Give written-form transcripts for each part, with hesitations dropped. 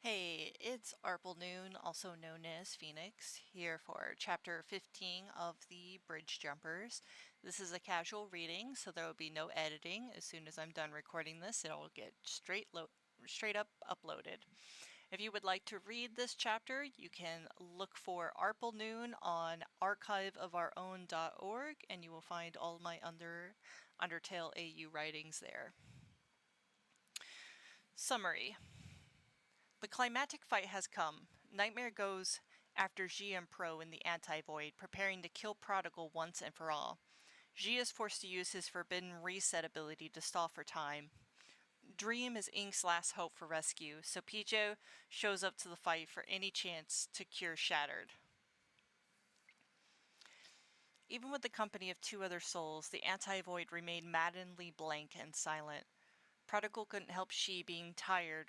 Hey, it's arplenoon, also known as Phoenix, here for chapter 15 of the Bridge Jumpers. This is a casual reading, so there will be no editing. As soon as I'm done recording this, it'll get straight up uploaded. If you would like to read this chapter, you can look for arplenoon on archiveofourown.org, and you will find all my Undertale AU writings there. Summary. The climatic fight has come. Nightmare goes after Zhi and Pro in the anti-void, preparing to kill Prodigal once and for all. Zhi is forced to use his forbidden reset ability to stall for time. Dream is Ink's last hope for rescue, so Pijo shows up to the fight for any chance to cure Shattered. Even with the company of two other souls, the anti-void remained maddeningly blank and silent. Prodigal couldn't help Zhi being tired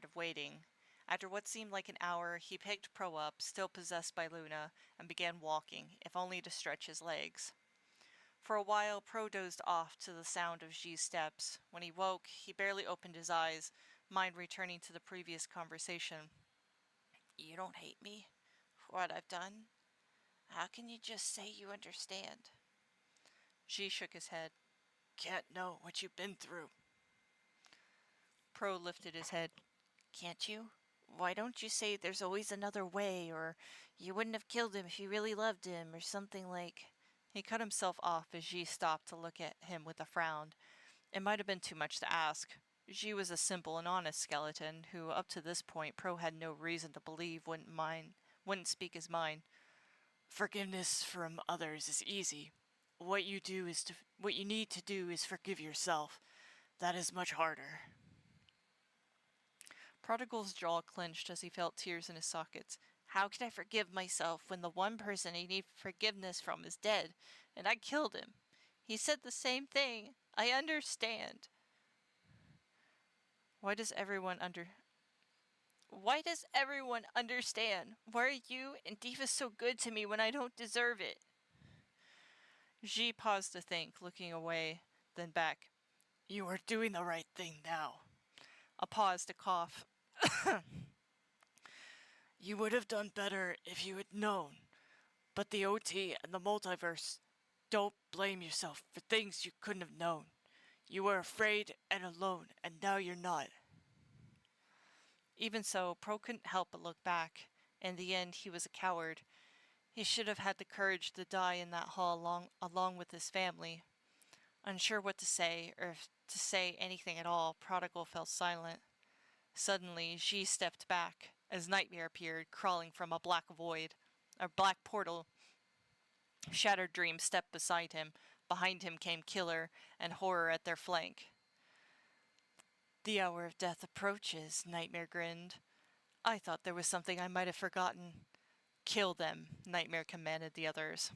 of waiting. After what seemed like an hour, he picked Pro up, still possessed by Luna, and began walking, if only to stretch his legs. For a while, Pro dozed off to the sound of Zhi's steps. When he woke, he barely opened his eyes, mind returning to the previous conversation. "You don't hate me for what I've done? How can you just say you understand?" Zhi shook his head. "Can't know what you've been through." Pro lifted his head. "Can't you? Why don't you say there's always another way, or you wouldn't have killed him if you really loved him, or something like—" He cut himself off as Zhi stopped to look at him with a frown. It might have been too much to ask. Zhi was a simple and honest skeleton, who up to this point Pro had no reason to believe wouldn't speak his mind. "Forgiveness from others is easy. What you need to do is forgive yourself. That is much harder." Prodigal's jaw clenched as he felt tears in his sockets. "How can I forgive myself when the one person I need forgiveness from is dead, and I killed him? He said the same thing. I understand." Why does everyone understand? Why are you and Diva so good to me when I don't deserve it? Zhi paused to think, looking away, then back. "You are doing the right thing now." A pause to cough. "You would have done better if you had known. But the OT and the multiverse, don't blame yourself for things you couldn't have known. You were afraid and alone, and now you're not." Even so, Pro couldn't help but look back. In the end, he was a coward. He should have had the courage to die in that hall along with his family. Unsure what to say, or if to say anything at all, Prodigal fell silent. Suddenly, Zhi stepped back, as Nightmare appeared, crawling from a black portal. Shattered Dream stepped beside him. Behind him came Killer, and Horror at their flank. "The hour of death approaches," Nightmare grinned. "I thought there was something I might have forgotten." "Kill them," Nightmare commanded the others.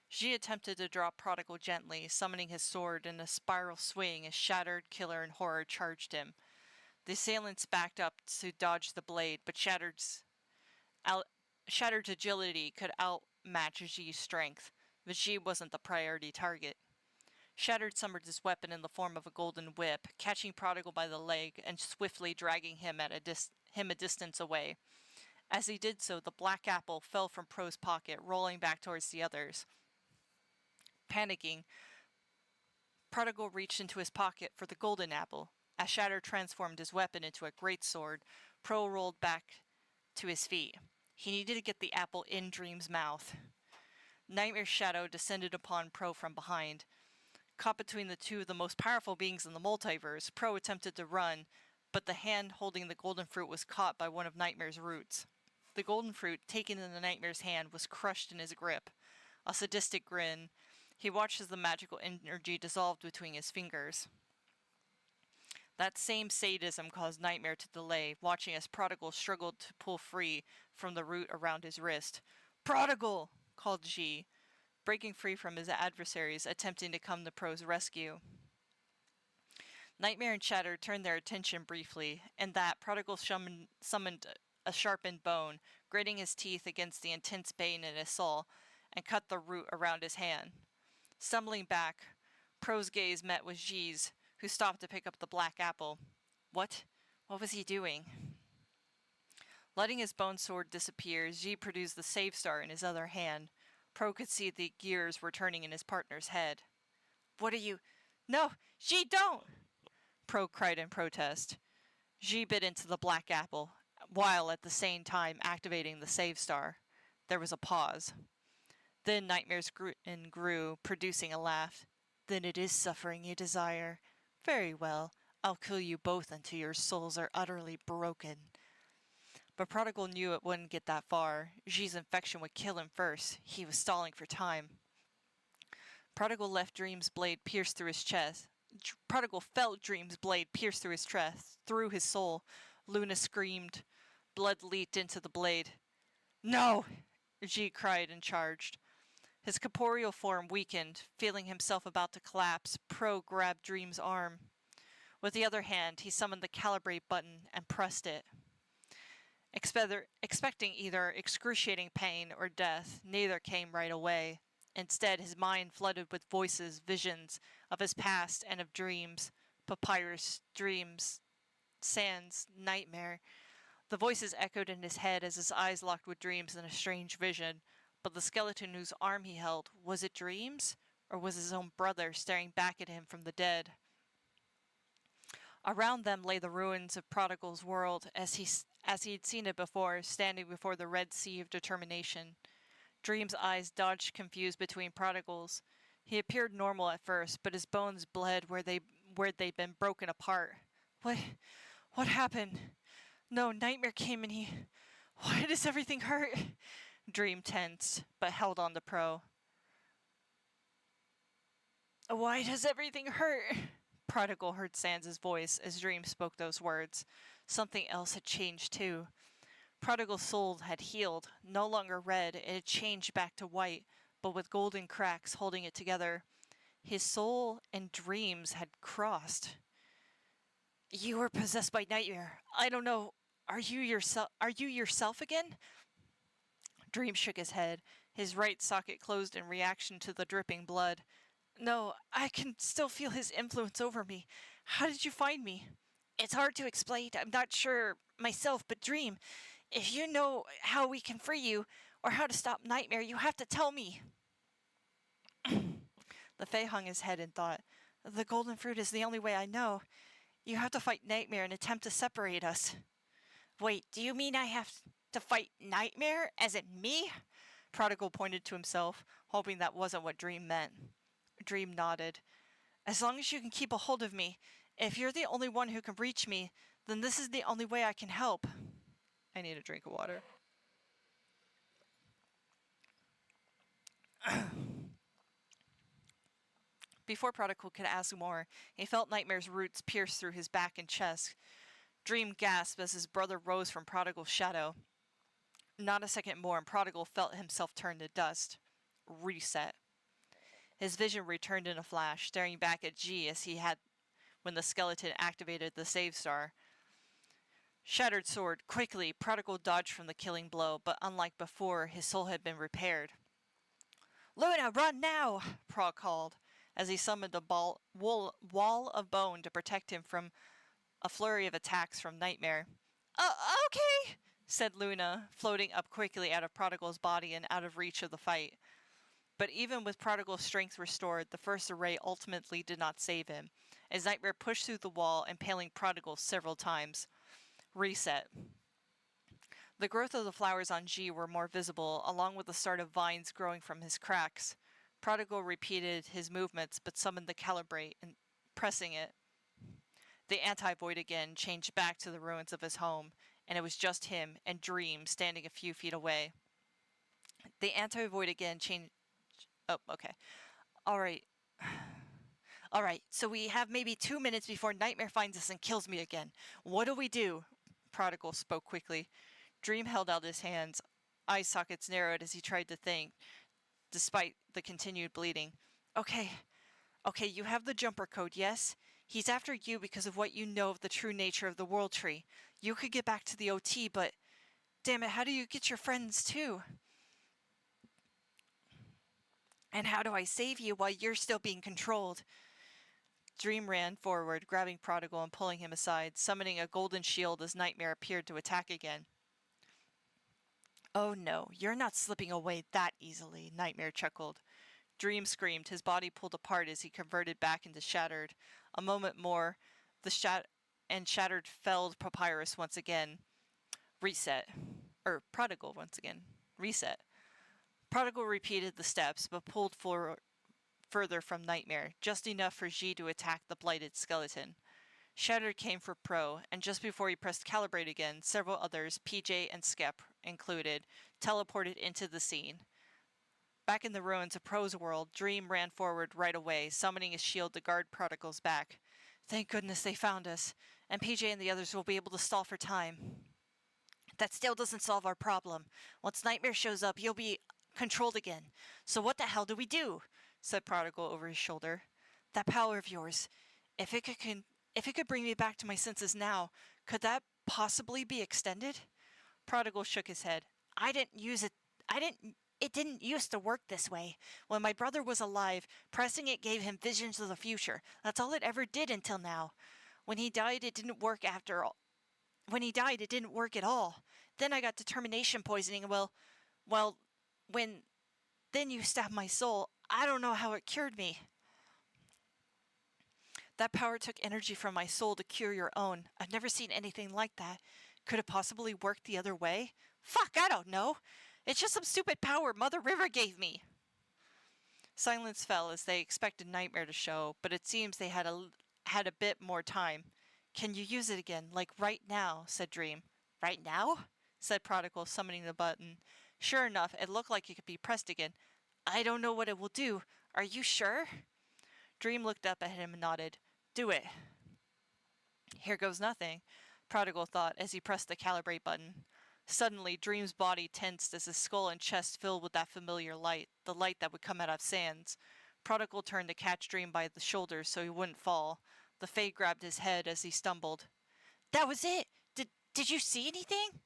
Zhi attempted to drop Prodigal gently, summoning his sword in a spiral swing as Shattered, Killer, and Horror charged him. The assailants backed up to dodge the blade, but Shattered's agility could outmatch Zhi's strength, but Zhi wasn't the priority target. Shattered summoned his weapon in the form of a golden whip, catching Prodigal by the leg and swiftly dragging him a distance away. As he did so, the black apple fell from Pro's pocket, rolling back towards the others. Panicking, Prodigal reached into his pocket for the golden apple. As Shatter transformed his weapon into a greatsword, Pro rolled back to his feet. He needed to get the apple in Dream's mouth. Nightmare's shadow descended upon Pro from behind. Caught between the two of the most powerful beings in the multiverse, Pro attempted to run, but the hand holding the golden fruit was caught by one of Nightmare's roots. The golden fruit, taken in the Nightmare's hand, was crushed in his grip. A sadistic grin. He watched as the magical energy dissolved between his fingers. That same sadism caused Nightmare to delay, watching as Prodigal struggled to pull free from the root around his wrist. "Prodigal!" called Zhi, breaking free from his adversaries, attempting to come to Pro's rescue. Nightmare and Shatter turned their attention briefly, and that Prodigal summoned a sharpened bone, gritting his teeth against the intense pain in his soul, and cut the root around his hand. Stumbling back, Pro's gaze met with Zhi's, who stopped to pick up the black apple. What? What was he doing? Letting his bone sword disappear, Zhi produced the save star in his other hand. Pro could see the gears were turning in his partner's head. What are you... No! Zhi, don't! Pro cried in protest. Zhi bit into the black apple, while at the same time activating the save star. There was a pause. Then Nightmare's grew, producing a laugh. Then it is suffering you desire. Very well. I'll kill you both until your souls are utterly broken. But Prodigal knew it wouldn't get that far. Zhi's infection would kill him first. He was stalling for time. Prodigal left Dream's blade pierce through his chest. Prodigal felt Dream's blade pierce through his chest, through his soul. Luna screamed. Blood leaped into the blade. No! Zhi cried and charged. His corporeal form weakened. Feeling himself about to collapse, Pro grabbed Dream's arm. With the other hand, he summoned the calibrate button and pressed it. Expecting either excruciating pain or death, neither came right away. Instead, his mind flooded with voices, visions of his past and of dreams. Papyrus, dreams, Sans, Nightmare. The voices echoed in his head as his eyes locked with Dreams in a strange vision. But the skeleton whose arm he held, was it Dreams? Or was his own brother staring back at him from the dead? Around them lay the ruins of Prodigal's world as he'd seen it before, standing before the Red Sea of Determination. Dream's eyes dodged confused between Prodigal's. He appeared normal at first, but his bones bled where they'd been broken apart. What happened? No, Nightmare came and he... Why does everything hurt? Dream tensed, but held on to Pro. Why does everything hurt? Prodigal heard Sans' voice as Dream spoke those words. Something else had changed too. Prodigal's soul had healed, no longer red, it had changed back to white, but with golden cracks holding it together. His soul and Dreams had crossed. You were possessed by Nightmare. I don't know. Are you yourself again? Dream shook his head. His right socket closed in reaction to the dripping blood. No, I can still feel his influence over me. How did you find me? It's hard to explain. I'm not sure myself, but Dream, if you know how we can free you, or how to stop Nightmare, you have to tell me. The Fae hung his head in thought. The golden fruit is the only way I know. You have to fight Nightmare and attempt to separate us. Wait, do you mean I have to fight Nightmare, as in me? Prodigal pointed to himself, hoping that wasn't what Dream meant. Dream nodded. As long as you can keep a hold of me, if you're the only one who can reach me, then this is the only way I can help. I need a drink of water. Before Prodigal could ask more, he felt Nightmare's roots pierce through his back and chest. Dream gasped as his brother rose from Prodigal's shadow. Not a second more, and Prodigal felt himself turn to dust. Reset. His vision returned in a flash, staring back at G as he had when the skeleton activated the save star. Shattered sword. Quickly, Prodigal dodged from the killing blow, but unlike before, his soul had been repaired. Luna, run now! Pro called, as he summoned a wall of bone to protect him from a flurry of attacks from Nightmare. Okay, said Luna, floating up quickly out of Prodigal's body and out of reach of the fight. But even with Prodigal's strength restored, the first array ultimately did not save him, as Nightmare pushed through the wall, impaling Prodigal several times. Reset. The growth of the flowers on G were more visible, along with the start of vines growing from his cracks. Prodigal repeated his movements, but summoned the calibrate, and pressing it. The anti-void again changed back to the ruins of his home, and it was just him and Dream standing a few feet away. The anti-void again changed... Oh, okay. Alright, so we have maybe 2 minutes before Nightmare finds us and kills me again. What do we do? Prodigal spoke quickly. Dream held out his hands. Eye sockets narrowed as he tried to think, despite the continued bleeding. Okay, you have the jumper code, yes? He's after you because of what you know of the true nature of the World Tree. You could get back to the OT, but... Damn it, how do you get your friends, too? And how do I save you while you're still being controlled? Dream ran forward, grabbing Prodigal and pulling him aside, summoning a golden shield as Nightmare appeared to attack again. "Oh no, you're not slipping away that easily," Nightmare chuckled. Dream screamed, his body pulled apart as he converted back into Shattered. A moment more, Shattered felled Papyrus once again. Prodigal once again. Reset. Prodigal repeated the steps, but pulled further from Nightmare, just enough for Zhi to attack the blighted skeleton. Shattered came for Pro, and just before he pressed Calibrate again, several others, PJ and Skep included, teleported into the scene. Back in the ruins of Pro's world, Dream ran forward right away, summoning his shield to guard Prodigal's back. "Thank goodness they found us, and PJ and the others will be able to stall for time." "That still doesn't solve our problem. Once Nightmare shows up, you'll be controlled again. So what the hell do we do?" said Prodigal over his shoulder. "That power of yours, if it could bring me back to my senses now, could that possibly be extended?" Prodigal shook his head. It didn't used to work this way. When my brother was alive, pressing it gave him visions of the future. That's all it ever did until now. When he died, it didn't work after all. When he died, it didn't work at all. Then I got determination poisoning, then you stabbed my soul. I don't know how it cured me. That power took energy from my soul to cure your own. I've never seen anything like that. Could it possibly work the other way? Fuck, I don't know. It's just some stupid power Mother River gave me. Silence fell as they expected Nightmare to show, but it seems they had a bit more time. "Can you use it again, like right now?" said Dream. "Right now?" said Prodigal, summoning the button. Sure enough, it looked like it could be pressed again. "I don't know what it will do. Are you sure?" Dream looked up at him and nodded. "Do it." "Here goes nothing," Prodigal thought as he pressed the Calibrate button. Suddenly, Dream's body tensed as his skull and chest filled with that familiar light, the light that would come out of Sans. Prodigal turned to catch Dream by the shoulders so he wouldn't fall. The Fae grabbed his head as he stumbled. "That was it! Did you see anything?"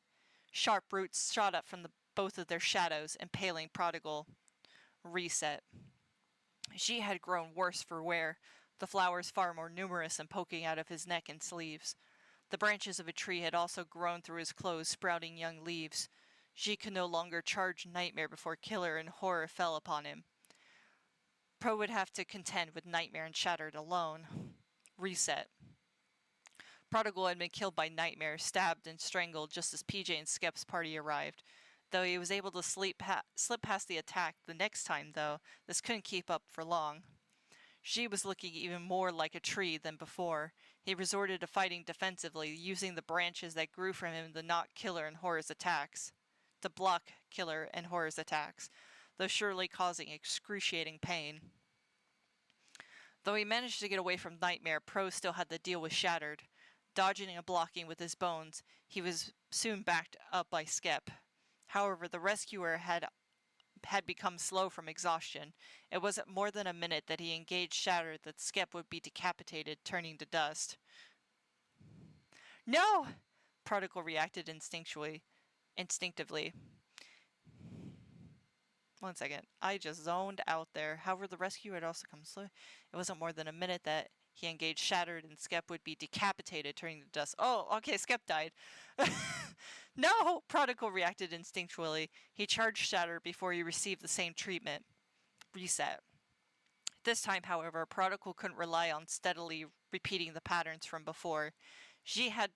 Sharp roots shot up from both of their shadows, impaling Prodigal. Reset. Zhi had grown worse for wear, the flowers far more numerous and poking out of his neck and sleeves. The branches of a tree had also grown through his clothes, sprouting young leaves. Zhi could no longer charge Nightmare before Killer and Horror fell upon him. Pro would have to contend with Nightmare and Shattered alone. Reset. Prodigal had been killed by Nightmare, stabbed and strangled just as PJ and Skep's party arrived. Though he was able to slip past the attack the next time, though, this couldn't keep up for long. Zhi was looking even more like a tree than before. He resorted to fighting defensively, using the branches that grew from him to block Killer and Horror's attacks, though surely causing excruciating pain. Though he managed to get away from Nightmare, Pro still had to deal with Shattered. Dodging and blocking with his bones, he was soon backed up by Skep. However, the rescuer had become slow from exhaustion. It wasn't more than a minute that he engaged Shattered that Skep would be decapitated, turning to dust. "No!" Prodigal reacted instinctively. One second. I just zoned out there. However, the rescuer had also come slow. It wasn't more than a minute that he engaged Shattered and Skep would be decapitated, turning to dust. Oh, okay, Skep died. "No!" Prodigal reacted instinctually. He charged Shattered before he received the same treatment. Reset. This time, however, Prodigal couldn't rely on steadily repeating the patterns from before. Zhi had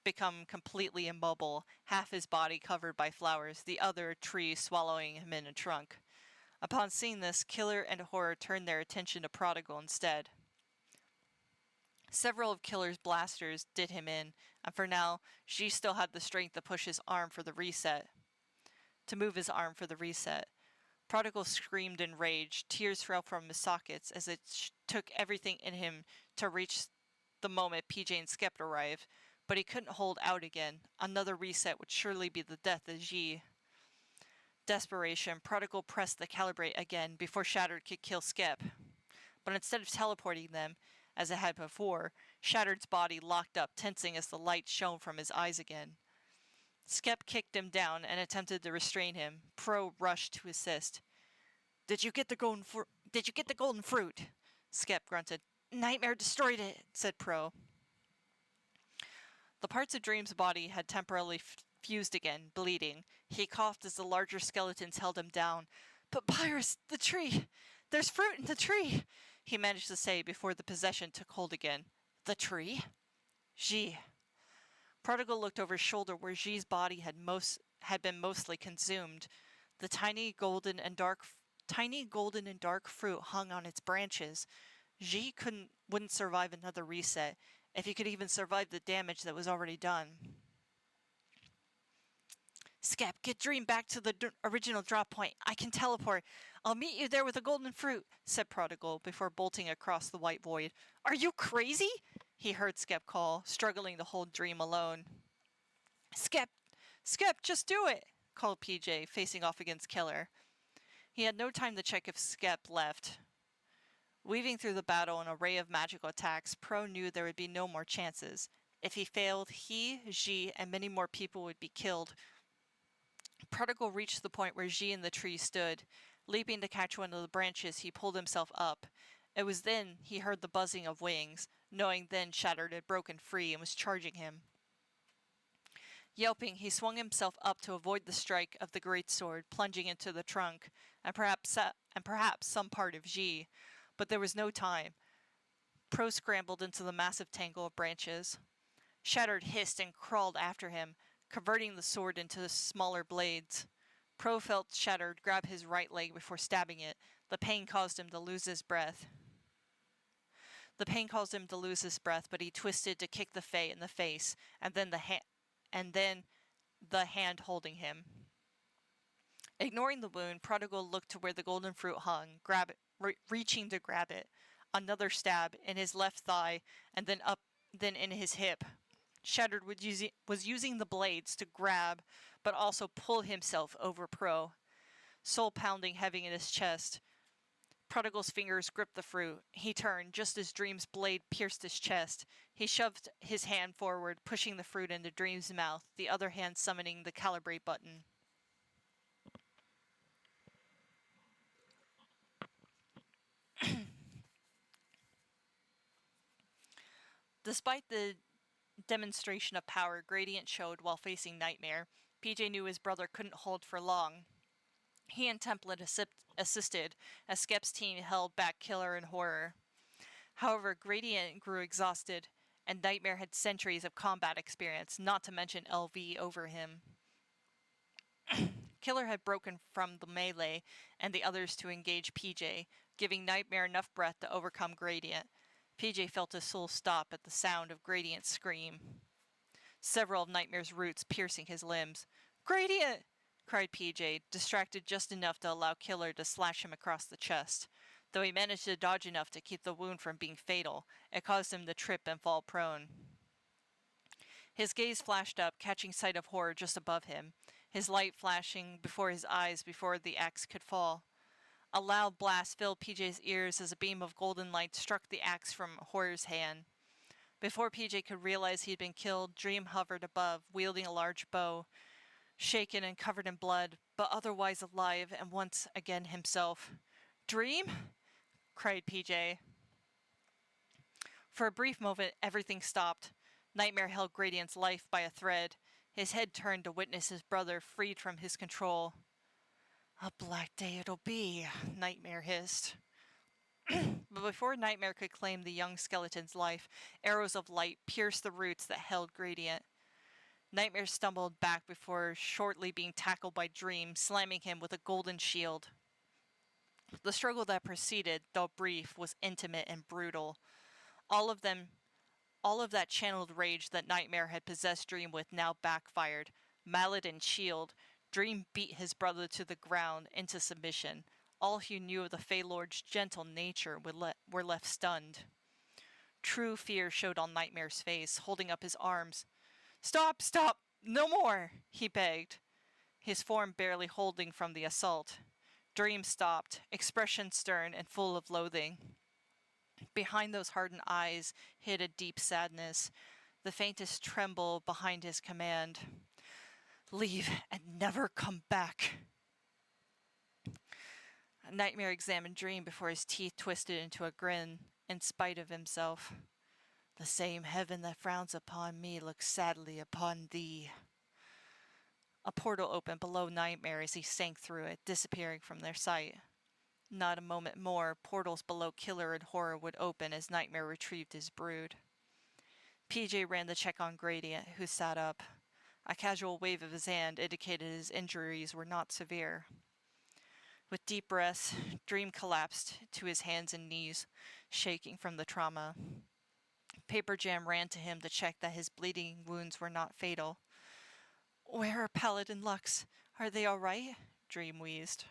become completely immobile, half his body covered by flowers, the other tree swallowing him in a trunk. Upon seeing this, Killer and Horror turned their attention to Prodigal instead. Several of Killer's blasters did him in, and for now, Zhi still had the strength to move his arm for the reset. Prodigal screamed in rage. Tears fell from his sockets as it took everything in him to reach the moment PJ and Skep arrived, but he couldn't hold out again. Another reset would surely be the death of Zhi. Desperation, Prodigal pressed the Calibrate again before Shattered could kill Skep. But instead of teleporting them, as it had before, Shattered's body locked up, tensing as the light shone from his eyes again. Skep kicked him down and attempted to restrain him. Pro rushed to assist. Did you get the golden fruit? Skep grunted. Nightmare destroyed it, said Pro. The parts of Dream's body had temporarily fused again, bleeding. He coughed as the larger skeletons held him down. But Pyrus, the tree! There's fruit in the tree! He managed to say before the possession took hold again. The tree? Zhi. Prodigal looked over his shoulder where Zhi's body had been mostly consumed. The tiny golden and dark fruit hung on its branches. Zhi wouldn't survive another reset, if he could even survive the damage that was already done. Skep, get Dream back to the original drop point. I can teleport. I'll meet you there with a golden fruit, said Prodigal before bolting across the white void. Are you crazy? He heard Skep call, struggling to hold Dream alone. Skep, just do it, called PJ, facing off against Killer. He had no time to check if Skep left. Weaving through the battle an array of magical attacks, Pro knew there would be no more chances. If he failed, he, Zhi, and many more people would be killed. Prodigal reached the point where Zhi and the tree stood. Leaping to catch one of the branches, he pulled himself up. It was then he heard the buzzing of wings, knowing then Shattered had broken free and was charging him. Yelping, he swung himself up to avoid the strike of the greatsword, plunging into the trunk, and perhaps some part of Zhi. But there was no time. Pro scrambled into the massive tangle of branches. Shattered hissed and crawled after him, converting the sword into smaller blades. Pro felt Shattered grab his right leg before stabbing it. The pain caused him to lose his breath. But he twisted to kick the Fae in the face, and then the hand holding him. Ignoring the wound, Prodigal looked to where the golden fruit hung, reaching to grab it. Another stab in his left thigh, and then in his hip. Shattered was using the blades to grab, but also pull himself over Pro. Soul pounding heavy in his chest. Prodigal's fingers gripped the fruit. He turned, just as Dream's blade pierced his chest. He shoved his hand forward, pushing the fruit into Dream's mouth, the other hand summoning the calibrate button. Despite the demonstration of power Gradient showed while facing Nightmare, PJ knew his brother couldn't hold for long. He and Template assisted, as Skep's team held back Killer and Horror. However, Gradient grew exhausted, and Nightmare had centuries of combat experience, not to mention LV over him. Killer had broken from the melee and the others to engage PJ, giving Nightmare enough breath to overcome Gradient. PJ felt his soul stop at the sound of Gradient's scream. Several of Nightmare's roots piercing his limbs. Gradient! Cried PJ, distracted just enough to allow Killer to slash him across the chest. Though he managed to dodge enough to keep the wound from being fatal, it caused him to trip and fall prone. His gaze flashed up, catching sight of Horror just above him, his light flashing before his eyes before the axe could fall. A loud blast filled PJ's ears as a beam of golden light struck the axe from Horror's hand. Before PJ could realize he'd been killed, Dream hovered above, wielding a large bow, shaken and covered in blood, but otherwise alive and once again himself. Dream? Cried PJ. For a brief moment, everything stopped. Nightmare held Gradient's life by a thread. His head turned to witness his brother freed from his control. A black day it'll be, Nightmare hissed. But before Nightmare could claim the young skeleton's life, arrows of light pierced the roots that held Gradient. Nightmare stumbled back before shortly being tackled by Dream, slamming him with a golden shield. The struggle that preceded, though brief, was intimate and brutal. All of that channeled rage that Nightmare had possessed Dream with now backfired. Mallet and shield, Dream beat his brother to the ground into submission. All who knew of the Fey Lord's gentle nature were left stunned. True fear showed on Nightmare's face, holding up his arms. Stop! No more! He begged, his form barely holding from the assault. Dream stopped, expression stern and full of loathing. Behind those hardened eyes hid a deep sadness, the faintest tremble behind his command. Leave and never come back. Nightmare examined Dream before his teeth twisted into a grin. in spite of himself. The same heaven that frowns upon me looks sadly upon thee. A portal opened below Nightmare as he sank through it, disappearing from their sight. Not a moment more, portals below Killer and Horror would open as Nightmare retrieved his brood. PJ ran the check on Gradient, who sat up. A casual wave of his hand indicated his injuries were not severe. With deep breaths, Dream collapsed to his hands and knees, shaking from the trauma. Paper Jam ran to him to check that his bleeding wounds were not fatal. Where are Paladin Lux? Are they all right? Dream wheezed.